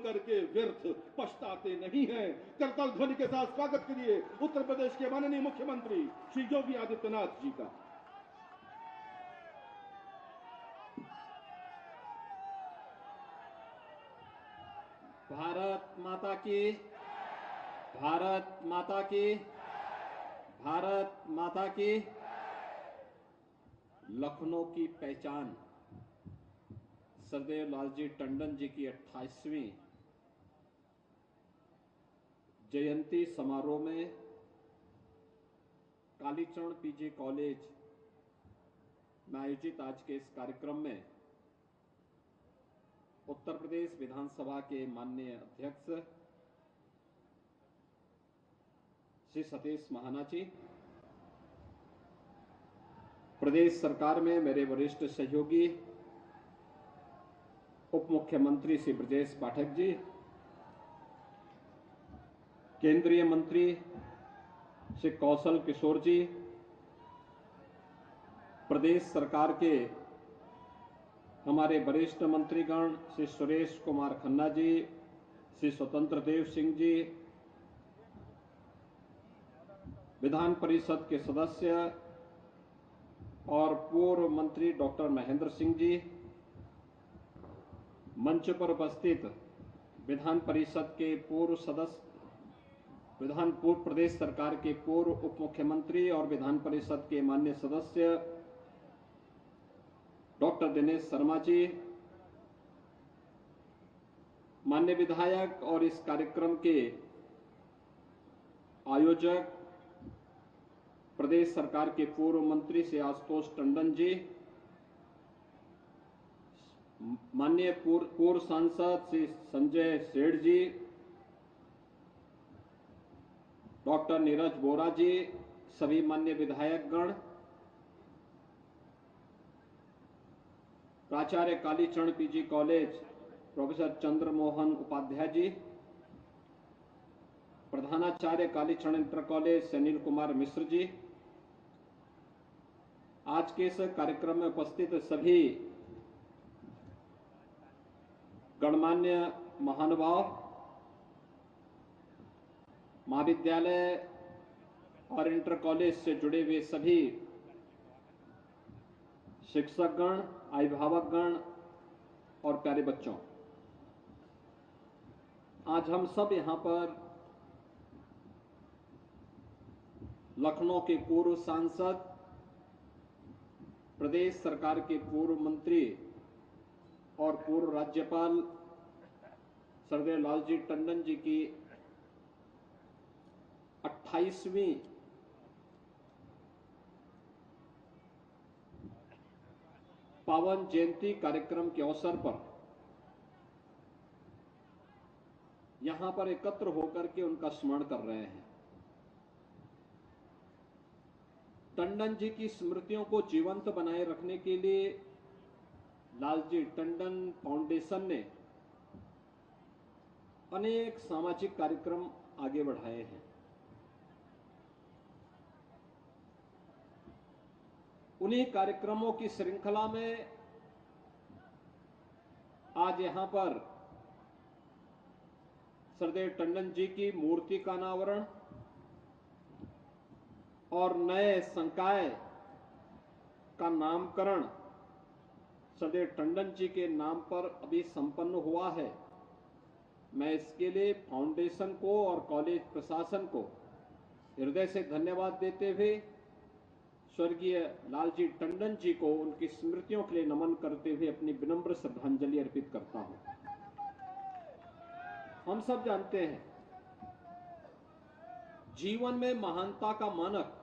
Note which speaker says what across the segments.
Speaker 1: करके व्यर्थ पछताते नहीं हैं। करताल ध्वनि के साथ स्वागत के लिए उत्तर प्रदेश के माननीय मुख्यमंत्री श्री योगी आदित्यनाथ जी का।
Speaker 2: भारत माता की, भारत माता की, भारत माता की। लखनऊ की पहचान सरदेव लालजी टंडन जी की 28वीं जयंती समारोह में कालीचरण पीजी कॉलेज में आयोजित आज के इस कार्यक्रम में उत्तर प्रदेश विधानसभा के माननीय अध्यक्ष श्री सतीश महाना जी, प्रदेश सरकार में मेरे वरिष्ठ सहयोगी उप मुख्यमंत्री श्री ब्रजेश पाठक जी, केंद्रीय मंत्री श्री कौशल किशोर जी, प्रदेश सरकार के हमारे वरिष्ठ मंत्रीगण श्री सुरेश कुमार खन्ना जी, श्री स्वतंत्र देव सिंह जी, विधान परिषद के सदस्य और पूर्व मंत्री डॉक्टर महेंद्र सिंह जी, मंच पर उपस्थित विधान परिषद के पूर्व सदस्य, पूर्व प्रदेश सरकार के पूर्व उप मुख्यमंत्री और विधान परिषद के माननीय सदस्य डॉक्टर दिनेश शर्मा जी, मान्य विधायक और इस कार्यक्रम के आयोजक प्रदेश सरकार के पूर्व मंत्री श्री आशुतोष टंडन जी, माननीय पूर्व सांसद श्री संजय सेठ जी, डॉक्टर नीरज बोरा जी, सभी मान्य विधायकगण, प्राचार्य Kalicharan PG college professor Chandramohan Upadhyay ji, प्रधानाचार्य कालीचरण इंटर कॉलेज अनिल कुमार मिश्र जी, आज के इस कार्यक्रम में उपस्थित सभी गणमान्य महानुभाव, महाविद्यालय और इंटर कॉलेज से जुड़े हुए सभी शिक्षकगण, अभिभावकगण और प्यारे बच्चों, आज हम सब यहां पर लखनऊ के पूर्व सांसद, प्रदेश सरकार के पूर्व मंत्री और पूर्व राज्यपाल सरदेव लालजी टंडन जी की 28वीं पावन जयंती कार्यक्रम के अवसर पर यहां पर एकत्र होकर के उनका स्मरण कर रहे हैं। टंडन जी की स्मृतियों को जीवंत बनाए रखने के लिए लालजी टंडन फाउंडेशन ने अनेक सामाजिक कार्यक्रम आगे बढ़ाए हैं। उन्हीं कार्यक्रमों की श्रृंखला में आज यहां पर सरदेव टंडन जी की मूर्ति का अनावरण और नए संकाय का नामकरण सरदेव टंडन जी के नाम पर अभी संपन्न हुआ है। मैं इसके लिए फाउंडेशन को और कॉलेज प्रशासन को हृदय से धन्यवाद देते हुए स्वर्गीय लालजी टंडन जी को उनकी स्मृतियों के लिए नमन करते हुए अपनी विनम्र श्रद्धांजलि अर्पित करता हूं। हम सब जानते हैं जीवन में महानता का मानक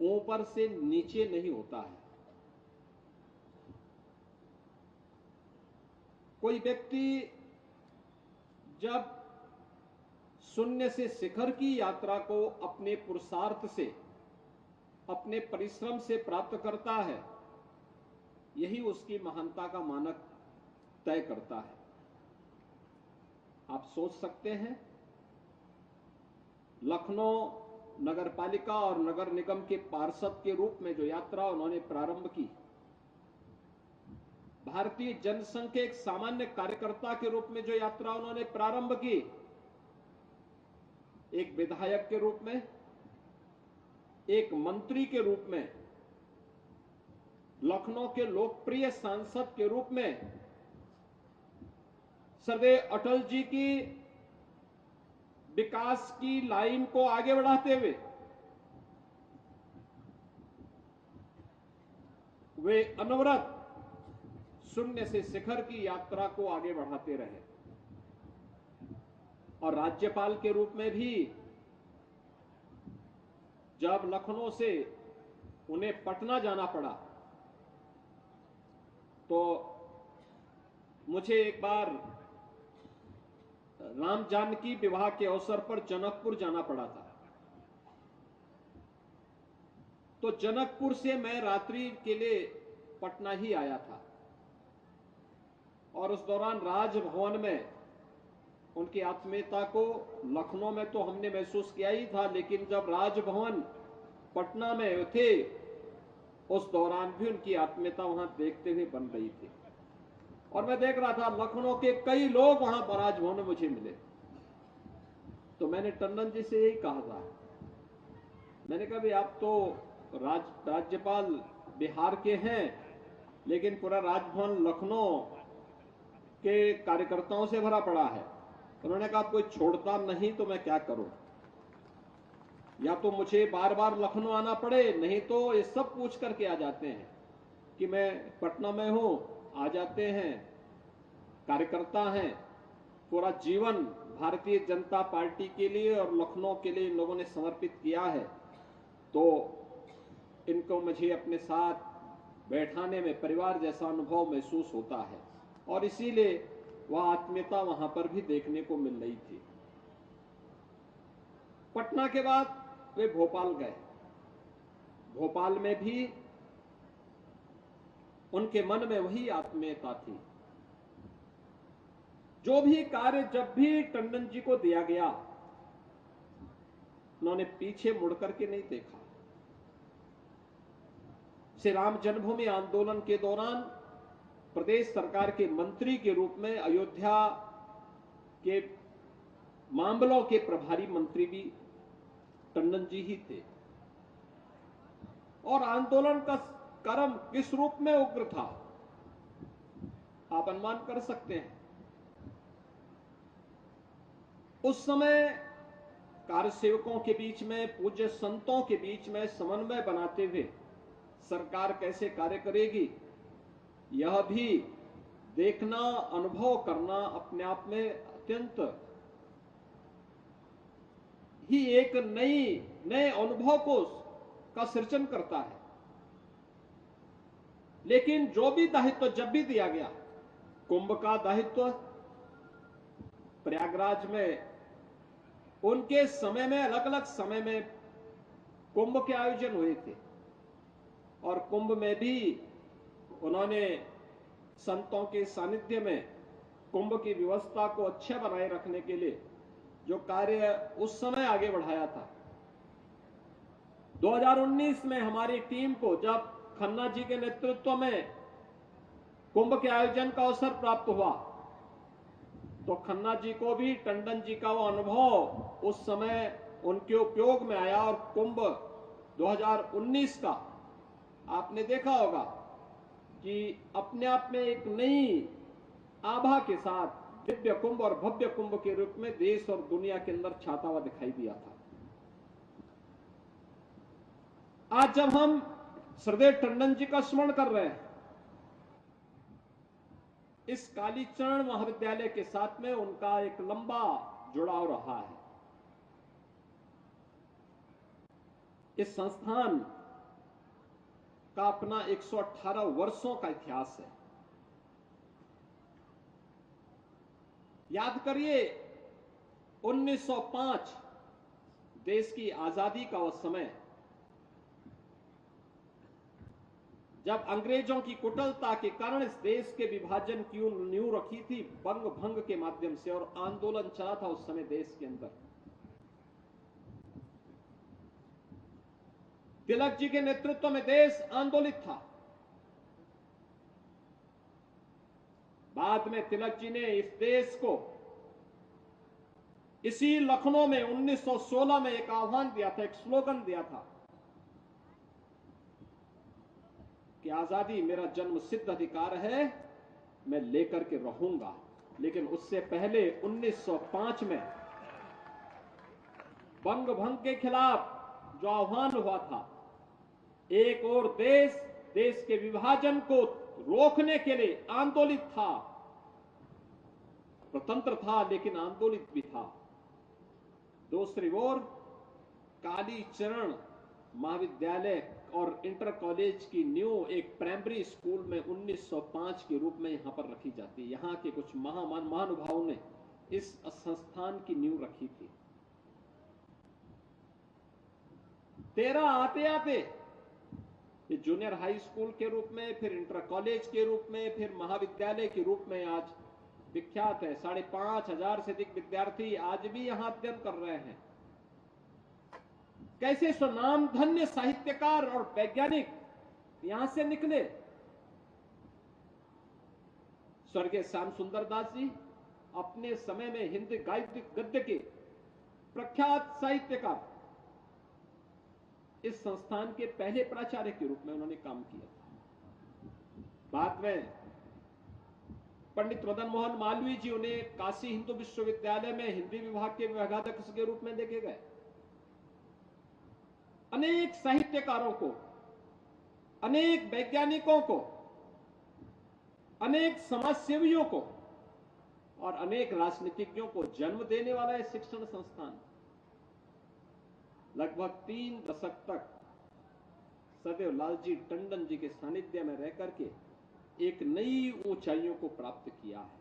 Speaker 2: ऊपर से नीचे नहीं होता है। कोई व्यक्ति जब शून्य से शिखर की यात्रा को अपने पुरुषार्थ से, अपने परिश्रम से प्राप्त करता है, यही उसकी महानता का मानक तय करता है। आप सोच सकते हैं लखनऊ नगर पालिका और नगर निगम के पार्षद के रूप में जो यात्रा उन्होंने प्रारंभ की, भारतीय जनसंघ के एक सामान्य कार्यकर्ता के रूप में जो यात्रा उन्होंने प्रारंभ की, एक विधायक के रूप में, एक मंत्री के रूप में, लखनऊ के लोकप्रिय सांसद के रूप में, सरदेव अटल जी की विकास की लाइन को आगे बढ़ाते हुए वे अनवरत शून्य से शिखर की यात्रा को आगे बढ़ाते रहे। और राज्यपाल के रूप में भी जब लखनऊ से उन्हें पटना जाना पड़ा तो मुझे एक बार राम जानकी विवाह के अवसर पर जनकपुर जाना पड़ा था। तो जनकपुर से मैं रात्रि के लिए पटना ही आया था और उस दौरान राजभवन में उनकी आत्मीयता को लखनऊ में तो हमने महसूस किया ही था, लेकिन जब राजभवन पटना में थे उस दौरान भी उनकी आत्मीयता वहां देखते हुए बन रही थी। और मैं देख रहा था लखनऊ के कई लोग वहां पर राजभवन में मुझे मिले। तो मैंने टंडन जी से यही कहा था, मैंने कहा भी आप तो राज्यपाल बिहार के हैं, लेकिन पूरा राजभवन लखनऊ के कार्यकर्ताओं से भरा पड़ा है। उन्होंने कहा कोई छोड़ता नहीं तो मैं क्या करूं, या तो मुझे बार बार लखनऊ आना पड़े, नहीं तो ये सब पूछ करके आ जाते हैं कि मैं पटना में हूं, आ जाते हैं, कार्यकर्ता हैं, पूरा जीवन भारतीय जनता पार्टी के लिए और लखनऊ के लिए इन लोगों ने समर्पित किया है, तो इनको मुझे अपने साथ बैठाने में परिवार जैसा अनुभव महसूस होता है। और इसीलिए वह आत्मीयता वहां पर भी देखने को मिल रही थी। पटना के बाद वे भोपाल गए। भोपाल में भी उनके मन में वही आत्मीयता थी। जो भी कार्य जब भी टंडन जी को दिया गया, उन्होंने पीछे मुड़कर के नहीं देखा। श्री राम जन्मभूमि आंदोलन के दौरान प्रदेश सरकार के मंत्री के रूप में अयोध्या के मामलों के प्रभारी मंत्री भी टंडन जी ही थे। और आंदोलन का क्रम किस रूप में उग्र था आप अनुमान कर सकते हैं। उस समय कार्यसेवकों के बीच में, पूज्य संतों के बीच में समन्वय बनाते हुए सरकार कैसे कार्य करेगी, यह भी देखना, अनुभव करना अपने आप में अत्यंत ही एक नए अनुभव का सृजन करता है। लेकिन जो भी दायित्व जब भी दिया गया, कुंभ का दायित्व प्रयागराज में उनके समय में, अलग अलग समय में कुंभ के आयोजन हुए थे और कुंभ में भी उन्होंने संतों के सानिध्य में कुंभ की व्यवस्था को अच्छा बनाए रखने के लिए जो कार्य उस समय आगे बढ़ाया था। 2019 में हमारी टीम को जब खन्ना जी के नेतृत्व में कुंभ के आयोजन का अवसर प्राप्त हुआ, तो खन्ना जी को भी टंडन जी का वो अनुभव उस समय उनके उपयोग में आया और कुंभ 2019 का आपने देखा होगा कि अपने आप में एक नई आभा के साथ दिव्य कुंभ और भव्य कुंभ के रूप में देश और दुनिया के अंदर छाता हुआ दिखाई दिया था। आज जब हम सरदेव टंडन जी का स्मरण कर रहे हैं, इस कालीचरण महाविद्यालय के साथ में उनका एक लंबा जुड़ाव रहा है। इस संस्थान का अपना 118 वर्षों का इतिहास है। याद करिए 1905 देश की आजादी का वह समय, जब अंग्रेजों की कुटिलता के कारण इस देश के विभाजन की नींव रखी थी बंग भंग के माध्यम से, और आंदोलन चला था उस समय देश के अंदर। तिलक जी के नेतृत्व में देश आंदोलित था। बाद में तिलक जी ने इस देश को इसी लखनऊ में 1916 में एक आह्वान दिया था, एक स्लोगन दिया था कि आजादी मेरा जन्म सिद्ध अधिकार है, मैं लेकर के रहूंगा। लेकिन उससे पहले 1905 में बंग भंग के खिलाफ जो आह्वान हुआ था, एक और देश के विभाजन को रोकने के लिए आंदोलित था, स्वतंत्र था लेकिन आंदोलित भी था। दूसरी ओर कालीचरण महाविद्यालय और इंटर कॉलेज की नींव एक प्राइमरी स्कूल में 1905 के रूप में यहां पर रखी जाती है। यहां के कुछ महानुभावों ने इस संस्थान की नींव रखी थी। 13 आते आते ये जूनियर हाई स्कूल के रूप में, फिर इंटर कॉलेज के रूप में, फिर महाविद्यालय के रूप में आज विख्यात है। 5,500 से अधिक विद्यार्थी आज भी यहां अध्ययन कर रहे हैं। कैसे स्वनाम धन्य साहित्यकार और वैज्ञानिक यहां से निकले। स्वर्गीय श्याम सुंदर दास जी अपने समय में हिंदी गद्य के प्रख्यात साहित्यकार, इस संस्थान के पहले प्राचार्य के रूप में उन्होंने काम किया था। बाद में पंडित मदन मोहन मालवीय जी उन्हें काशी हिंदू विश्वविद्यालय में हिंदी विभाग के विभागाध्यक्ष के रूप में देखे गए। अनेक साहित्यकारों को, अनेक वैज्ञानिकों को, अनेक समाजसेवियों को और अनेक राजनीतिज्ञों को जन्म देने वाला है शिक्षण संस्थान। लगभग 3 दशक तक सदैव लालजी टंडन जी के सानिध्य में रह करके एक नई ऊंचाइयों को प्राप्त किया है।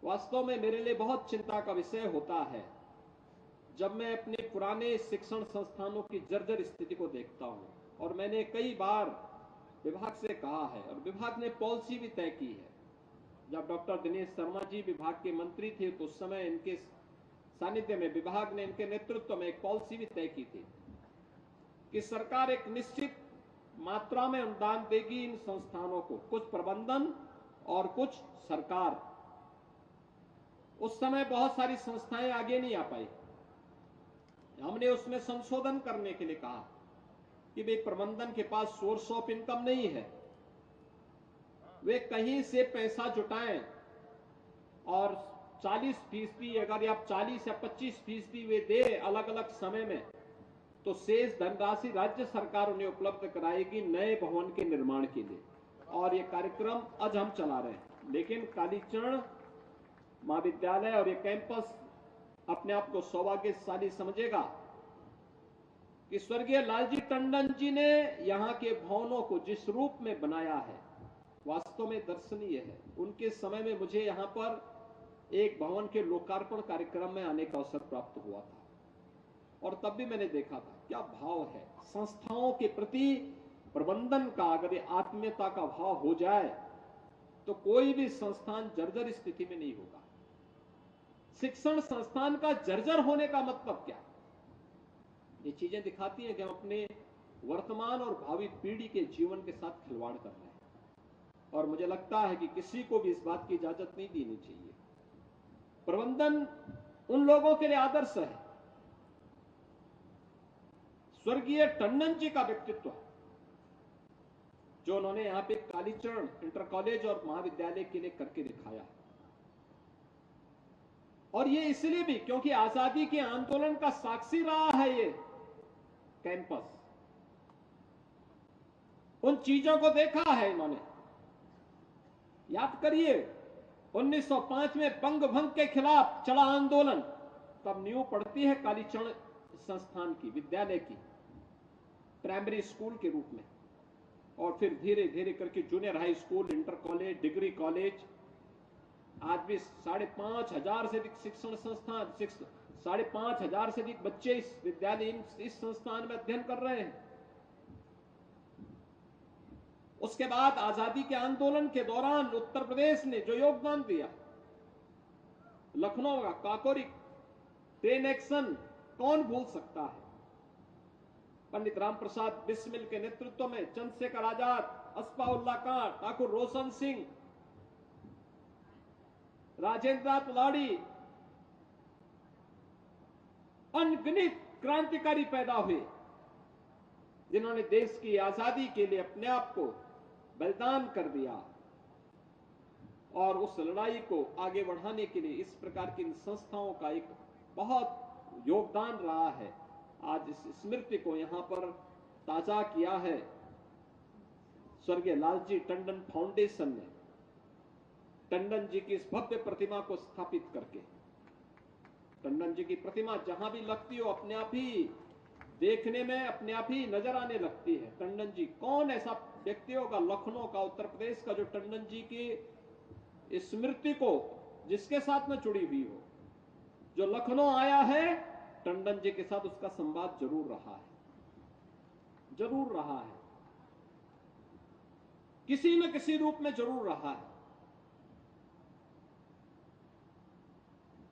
Speaker 2: वास्तव में मेरे लिए बहुत चिंता का विषय होता है जब मैं अपने पुराने शिक्षण संस्थानों की जर्जर स्थिति को देखता हूं। और मैंने कई बार विभाग से कहा है और विभाग ने पॉलिसी भी तय की है। जब डॉक्टर दिनेश शर्मा जी विभाग के मंत्री थे तो उस समय इनके सानिध्य में विभाग ने, इनके नेतृत्व में एक पॉलिसी भी तय की थी कि सरकार एक निश्चित मात्रा में अनुदान देगी इन संस्थानों को, कुछ प्रबंधन और कुछ सरकार। उस समय बहुत सारी संस्थाएं आगे नहीं आ पाई। हमने उसमें संशोधन करने के लिए कहा कि भाई प्रबंधन के पास सोर्स ऑफ इनकम नहीं है, वे कहीं से पैसा जुटाएं और 40% अगर आप 40 या 25% वे दे अलग अलग समय में, तो शेष धनराशि राज्य सरकार उन्हें उपलब्ध कराएगी नए भवन के निर्माण के लिए। और ये कार्यक्रम आज हम चला रहे हैं। लेकिन कालीचरण महाविद्यालय और ये कैंपस अपने आप को सौभाग्यशाली समझेगा कि स्वर्गीय लालजी टंडन जी ने यहां के भवनों को जिस रूप में बनाया है वास्तव में दर्शनीय है। उनके समय में मुझे यहां पर एक भवन के लोकार्पण कार्यक्रम में आने का अवसर प्राप्त हुआ था और तब भी मैंने देखा था क्या भाव है संस्थाओं के प्रति प्रबंधन का। अगर ये आत्मीयता का भाव हो जाए तो कोई भी संस्थान जर्जर स्थिति में नहीं होगा। शिक्षण संस्थान का जर्जर होने का मतलब क्या? ये चीजें दिखाती हैं कि हम अपने वर्तमान और भावी पीढ़ी के जीवन के साथ खिलवाड़ कर रहे हैं और मुझे लगता है कि किसी को भी इस बात की इजाजत नहीं देनी चाहिए। प्रबंधन उन लोगों के लिए आदर्श है। स्वर्गीय टंडन जी का व्यक्तित्व जो उन्होंने यहां पे कालीचरण इंटर कॉलेज और महाविद्यालय के लिए करके दिखाया है, और ये इसलिए भी क्योंकि आजादी के आंदोलन का साक्षी रहा है ये कैंपस। उन चीजों को देखा है इन्होंने। याद करिए 1905 में बंग भंग के खिलाफ चला आंदोलन, तब नींव पड़ती है कालीचरण संस्थान की, विद्यालय की, प्राइमरी स्कूल के रूप में। और फिर धीरे धीरे करके junior high school, inter college, degree college, आज भी 5,500 से अधिक शिक्षण संस्थान, 5,500 से अधिक बच्चे इस विद्यालय, इस संस्थान में अध्ययन कर रहे हैं। उसके बाद आजादी के आंदोलन के दौरान उत्तर प्रदेश ने जो योगदान दिया, लखनऊ का काकोरी ट्रेन एक्शन कौन भूल सकता है। पंडित राम प्रसाद बिस्मिल के नेतृत्व में चंद्रशेखर आजाद, अस्फाउल्लाह खां, ठाकुर रोशन सिंह, राजेंद्र नाथ लाड़ी अनगिनत क्रांतिकारी पैदा हुए, जिन्होंने देश की आजादी के लिए अपने आप को बलिदान कर दिया और उस लड़ाई को आगे बढ़ाने के लिए इस प्रकार की इन संस्थाओं का एक बहुत योगदान रहा है। आज इस स्मृति को यहां पर ताजा किया है स्वर्गीय लालजी टंडन फाउंडेशन ने, टंडन जी की इस भव्य प्रतिमा को स्थापित करके। टंडन जी की प्रतिमा जहां भी लगती हो अपने आप ही देखने में अपने आप ही नजर आने लगती है। टंडन जी, कौन ऐसा व्यक्ति होगा लखनऊ का, उत्तर प्रदेश का, जो टंडन जी की स्मृति को जिसके साथ में जुड़ी हुई हो, जो लखनऊ आया है टंडन जी के साथ उसका संवाद जरूर रहा है, जरूर रहा है, किसी न किसी रूप में जरूर रहा है।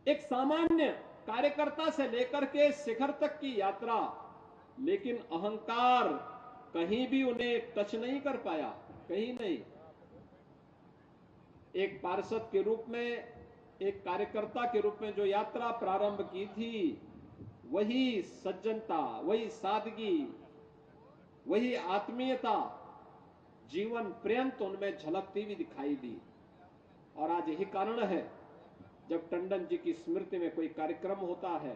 Speaker 2: एक सामान्य कार्यकर्ता से लेकर के शिखर तक की यात्रा, लेकिन अहंकार कहीं भी उन्हें टच नहीं कर पाया, कहीं नहीं। एक पार्षद के रूप में, एक कार्यकर्ता के रूप में जो यात्रा प्रारंभ की थी, वही सज्जनता, वही सादगी, वही आत्मीयता जीवन पर्यंत उनमें झलकती हुई दिखाई दी। और आज यही कारण है जब टंडन जी की स्मृति में कोई कार्यक्रम होता है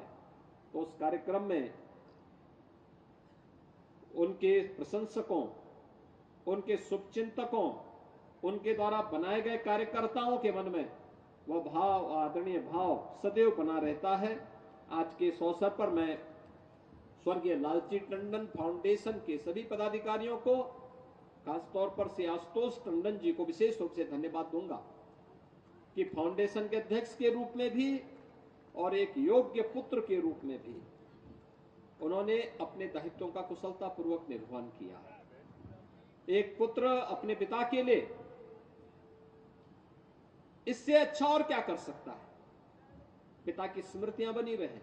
Speaker 2: तो उस कार्यक्रम में उनके प्रशंसकों, उनके शुभचिंतकों, उनके द्वारा बनाए गए कार्यकर्ताओं के मन में वह भाव, आदरणीय भाव सदैव बना रहता है। आज के इस अवसर पर मैं स्वर्गीय लालजी टंडन फाउंडेशन के सभी पदाधिकारियों को, खासतौर पर श्री आशुतोष टंडन जी को विशेष रूप से धन्यवाद दूंगा कि फाउंडेशन के अध्यक्ष के रूप में भी और एक योग्य पुत्र के रूप में भी उन्होंने अपने दायित्वों का कुशलतापूर्वक निर्वहन किया। एक पुत्र अपने पिता के लिए इससे अच्छा और क्या कर सकता है, पिता की स्मृतियां बनी रहे।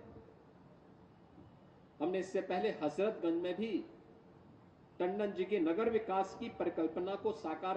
Speaker 2: हमने इससे पहले हजरतगंज में भी टंडन जी के नगर विकास की परिकल्पना को साकार